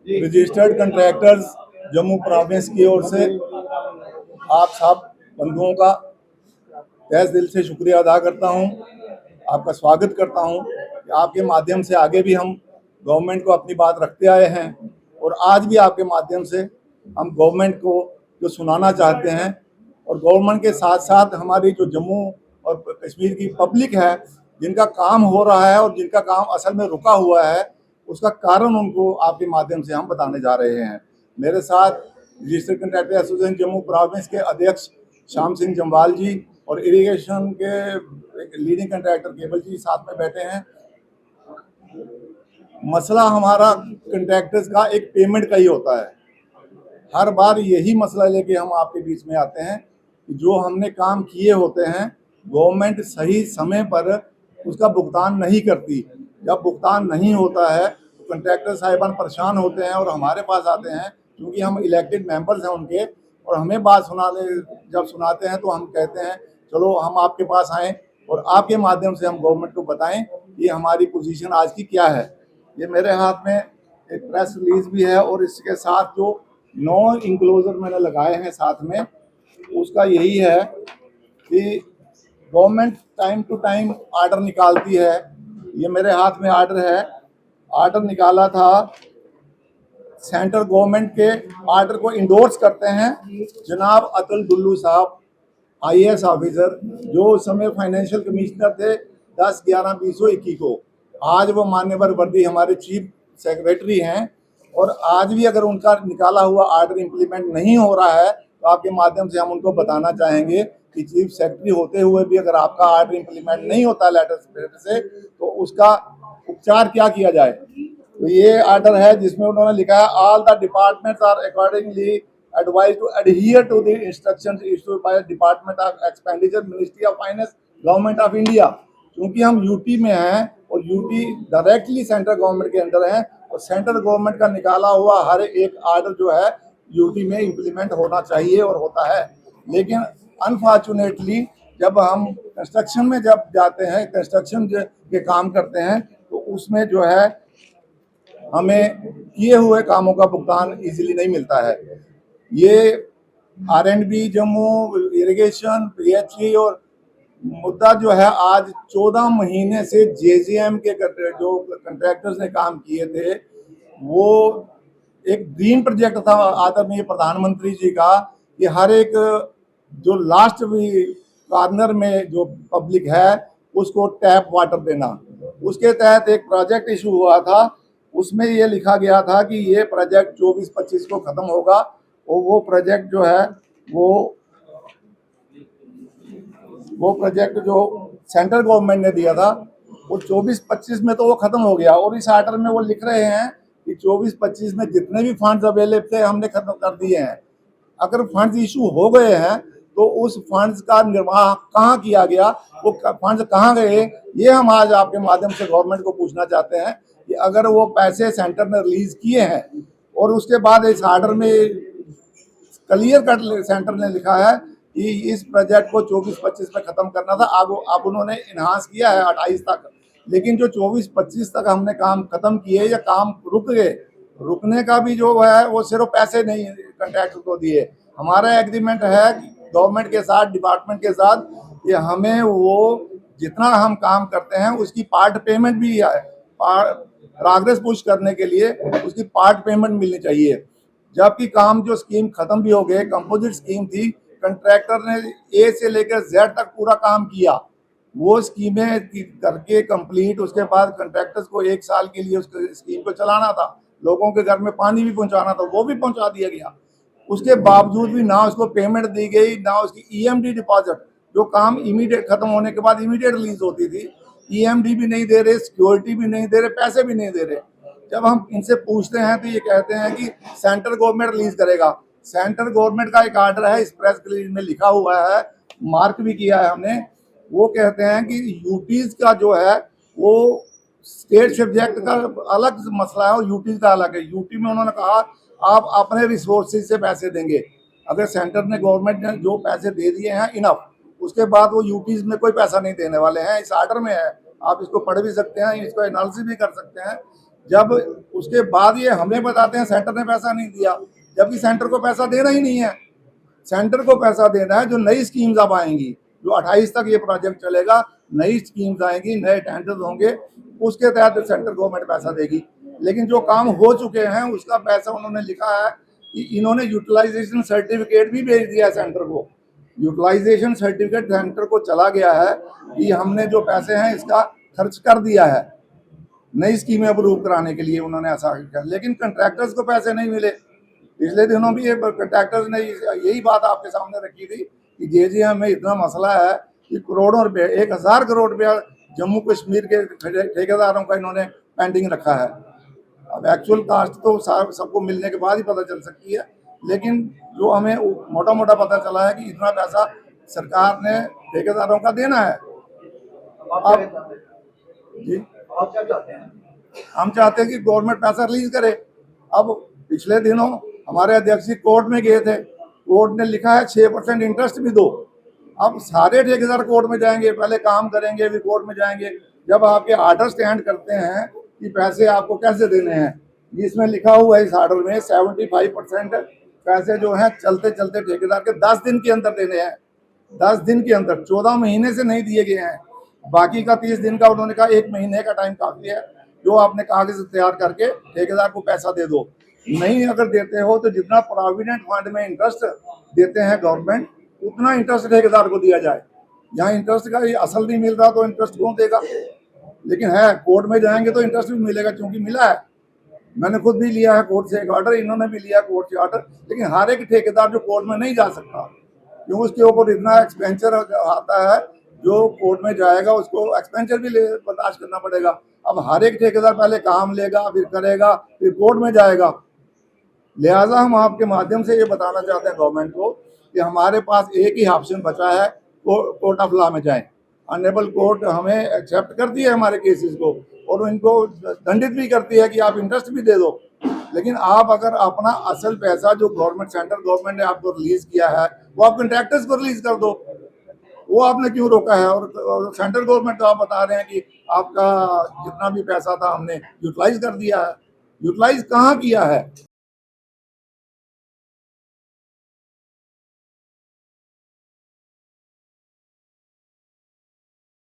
Registered contractors Jammu province की ओर से आप सब बंधुओं का तहे दिल से शुक्रिया अदा करता हूं, आपका स्वागत करता हूं कि आपके माध्यम से आगे भी हम गवर्नमेंट को अपनी बात रखते आए हैं और आज भी आपके माध्यम से हम गवर्नमेंट को जो सुनाना चाहते हैं और गवर्नमेंट के साथ साथ हमारी जो जम्मू और कश्मीर की पब्लिक है, जिनका काम हो रहा है और जिनका काम असल में रुका हुआ है, उसका कारण उनको आपके माध्यम से हम बताने जा रहे हैं। मेरे साथ registered contractor association Jammu province के अध्यक्ष श्याम सिंह जम्वाल जी और इरिगेशन के लीडिंग कंट्रैक्टर केबल जी साथ में बैठे हैं। मसला हमारा कंट्रैक्टर्स का एक पेमेंट का ही होता है। हर बार यही मसला लेके हम आपके बीच में आते हैं कि जो हमने काम किए होते हैं गवर्नमेंट सही समय पर उसका भुगतान नहीं करती। जब भुगतान नहीं होता है तो कंट्रैक्टर साहिबान परेशान होते हैं और हमारे पास आते हैं, क्योंकि हम इलेक्टेड मेंबर्स हैं उनके, और हमें बात जब सुनाते हैं तो हम कहते हैं चलो हम आपके पास आएँ और आपके माध्यम से हम गवर्नमेंट को बताएं कि हमारी पोजीशन आज की क्या है। ये मेरे हाथ में एक प्रेस रिलीज भी है और इसके साथ जो 9 इंक्लोजर मैंने लगाए हैं साथ में, उसका यही है कि government time to time order निकालती है। ये मेरे हाथ में आर्डर है, आर्डर निकाला था, सेंट्रल गवर्नमेंट के आर्डर को इंडोर्स करते हैं जनाब अतुल डुल्लू साहब, IAS ऑफिसर, जो उस समय फाइनेंशियल कमिश्नर थे 10/11/2021 को। आज वो मान्यवर वर्दी हमारे चीफ सेक्रेटरी हैं और आज भी अगर उनका निकाला हुआ आर्डर इम्प्लीमेंट नहीं हो रहा है तो आपके माध्यम से हम उनको बताना चाहेंगे कि चीफ सेक्रेटरी होते हुए भी अगर आपका आर्डर इम्प्लीमेंट नहीं होता लेटर से तो उसका उपचार क्या किया जाए। तो ये आर्डर है जिसमें उन्होंने लिखा है all the departments are accordingly advised to adhere to the instructions issued by department of expenditure, ministry of finance, government of India. क्योंकि हम यूटी में हैं और यूटी डायरेक्टली सेंट्रल गवर्नमेंट के अंडर है और सेंट्रल गवर्नमेंट का निकाला हुआ हर एक आर्डर जो है यूटी में इम्प्लीमेंट होना चाहिए और होता है। लेकिन अनफॉर्चुनेटली जब हम कंस्ट्रक्शन में जब जाते हैं, कंस्ट्रक्शन के काम करते हैं, तो उसमें जो है हमें किए हुए कामों का भुगतान इजीली नहीं मिलता है। ये R&B जम्मू, इरिगेशन, PHE और मुद्दा जो है आज 14 महीने से JJM के जो कंट्रैक्टर्स ने काम किए थे, वो एक ड्रीम प्रोजेक्ट था आदरणीय प्रधानमंत्री जी का कि हर एक जो लास्ट भी कॉर्नर में जो पब्लिक है उसको टैप वाटर देना। उसके तहत एक प्रोजेक्ट इशू हुआ था, उसमें ये लिखा गया था कि ये प्रोजेक्ट 24-25 को ख़त्म होगा और वो प्रोजेक्ट जो है वो प्रोजेक्ट जो सेंट्रल गवर्नमेंट ने दिया था वो 24-25 में तो वो ख़त्म हो गया और इस आर्डर में वो लिख रहे हैं कि 24-25 में जितने भी फंड्स अवेलेबल थे हमने खत्म कर दिए हैं। अगर फंड्स इशू हो गए हैं तो उस फंड्स का निर्वाह कहाँ किया गया, वो फंड्स कहाँ गए, ये हम आज आपके माध्यम से गवर्नमेंट को पूछना चाहते हैं कि अगर वो पैसे सेंटर ने रिलीज किए हैं और उसके बाद इस आर्डर में क्लियर कट सेंटर ने लिखा है कि इस प्रोजेक्ट को 24-25 में ख़त्म करना था, अब उन्होंने इन्हांस किया है 28 तक, लेकिन जो 24-25 तक हमने काम खत्म किए या काम रुक गए, रुकने का भी जो है वो सिर्फ पैसे नहीं कंट्रैक्टर को दिए। हमारा एग्रीमेंट है गवर्नमेंट के साथ, डिपार्टमेंट के साथ, कि हमें वो जितना हम काम करते हैं उसकी पार्ट पेमेंट भी है, प्रोग्रेस पुश करने के लिए उसकी पार्ट पेमेंट मिलनी चाहिए। जबकि काम जो स्कीम खत्म भी हो गए, कंपोजिट स्कीम थी, कंट्रैक्टर ने A से लेकर Z तक पूरा काम किया, वो स्कीमें करके कंप्लीट, उसके बाद कंट्रैक्टर्स को 1 साल के लिए उस स्कीम को चलाना था, लोगों के घर में पानी भी पहुंचाना था, वो भी पहुंचा दिया गया। उसके बावजूद भी ना उसको पेमेंट दी गई, ना उसकी EMD डिपॉजिट, जो काम इमीडिएट खत्म होने के बाद इमीडिएट रिलीज होती थी, EMD भी नहीं दे रहे, सिक्योरिटी भी नहीं दे रहे, पैसे भी नहीं दे रहे। जब हम इनसे पूछते हैं तो ये कहते हैं कि सेंट्रल गवर्नमेंट रिलीज करेगा। सेंट्रल गवर्नमेंट का एक आर्डर है, इस प्रेस रिलीज में लिखा हुआ है, मार्क भी किया है हमने। वो कहते हैं कि यूटीज का जो है वो स्टेट सब्जेक्ट का अलग मसला है और यूटीज का अलग है। यूटी में उन्होंने कहा आप अपने रिसोर्सेज से पैसे देंगे, अगर सेंटर ने गवर्नमेंट ने जो पैसे दे दिए हैं इनफ, उसके बाद वो यूटीज में कोई पैसा नहीं देने वाले हैं, इस आर्डर में है, आप इसको पढ़ भी सकते हैं, इसको एनालिसिस भी कर सकते हैं। जब उसके बाद ये हमें बताते हैं सेंटर ने पैसा नहीं दिया, जबकि सेंटर को पैसा देना ही नहीं है। सेंटर को पैसा देना है जो नई स्कीम्स अब आएंगी, जो 28 तक ये प्रोजेक्ट चलेगा, नई स्कीम्स आएंगी, नए टेंडर्स होंगे, उसके तहत सेंट्रल गवर्नमेंट पैसा देगी। लेकिन जो काम हो चुके हैं उसका पैसा उन्होंने लिखा है कि इन्होंने यूटिलाइजेशन सर्टिफिकेट भी भेज दिया है सेंटर को। यूटिलाइजेशन सर्टिफिकेट सेंटर को चला गया है कि हमने जो पैसे हैं इसका खर्च कर दिया है, नई स्कीमें अप्रूव कराने के लिए उन्होंने ऐसा किया। लेकिन कंट्रैक्टर्स को पैसे नहीं मिले। पिछले दिनों भी ये कंट्रैक्टर्स ने यही बात आपके सामने रखी थी कि जेजेएम में इतना मसला है कि करोड़ों रुपए, 1000 करोड़ रुपया जम्मू कश्मीर के ठेकेदारों का इन्होंने पेंडिंग रखा है। अब एक्चुअल कास्ट तो सबको मिलने के बाद ही पता चल सकती है, लेकिन जो हमें मोटा मोटा पता चला है कि इतना पैसा सरकार ने ठेकेदारों का देना है। अब जी आप क्या चाहते हैं? हम चाहते हैं कि गवर्नमेंट पैसा रिलीज करे। अब पिछले दिनों हमारे अध्यक्ष जी कोर्ट में गए थे, कोर्ट ने लिखा है 6% इंटरेस्ट भी दो। अब सारे ठेकेदार कोर्ट में जाएंगे, पहले काम करेंगे फिर कोर्ट में जाएंगे। जब आपके आर्डर स्टैंड करते हैं कि पैसे आपको कैसे देने हैं, इसमें लिखा हुआ है इस आर्डर में 75% पैसे जो हैं चलते चलते ठेकेदार के 10 दिन के अंदर देने हैं। 10 दिन के अंदर, 14 महीने से नहीं दिए गए हैं। बाकी का 30 दिन का उन्होंने कहा 1 महीने का टाइम काफी है, जो आपने कागज तैयार करके ठेकेदार को पैसा दे दो। नहीं अगर देते हो तो जितना प्रोविडेंट फंड में इंटरेस्ट देते हैं गवर्नमेंट, उतना इंटरेस्ट ठेकेदार को दिया जाए। यहाँ इंटरेस्ट का ये असल नहीं मिल रहा तो इंटरेस्ट कौन देगा? लेकिन है, कोर्ट में जाएंगे तो इंटरेस्ट भी मिलेगा, क्योंकि मिला है। मैंने खुद भी लिया है कोर्ट से एक ऑर्डर, इन्होंने भी लिया कोर्ट से ऑर्डर। लेकिन हर एक ठेकेदार जो कोर्ट में नहीं जा सकता, क्योंकि उसके ऊपर इतना एक्सपेंचर आता है, जो कोर्ट में जाएगा उसको एक्सपेंचर भी बर्दाश्त करना पड़ेगा। अब हर एक ठेकेदार पहले काम लेगा, फिर करेगा, फिर कोर्ट में जाएगा। लिहाजा हम आपके माध्यम से ये बताना चाहते हैं गवर्नमेंट को कि हमारे पास एक ही ऑप्शन बचा है, कोर्ट ऑफ लॉ में जाएं। ऑनरेबल कोर्ट हमें एक्सेप्ट करती है हमारे केसेस को, और इनको दंडित भी करती है कि आप इंटरेस्ट भी दे दो। लेकिन आप अगर अपना असल पैसा जो गवर्नमेंट, सेंट्रल गवर्नमेंट ने आपको रिलीज किया है, वो आप कंट्रैक्टर्स को रिलीज कर दो। वो आपने क्यों रोका है? और सेंट्रल गवर्नमेंट तो आप बता रहे हैं कि आपका जितना भी पैसा था हमने यूटिलाइज कर दिया है। यूटिलाइज कहाँ किया है?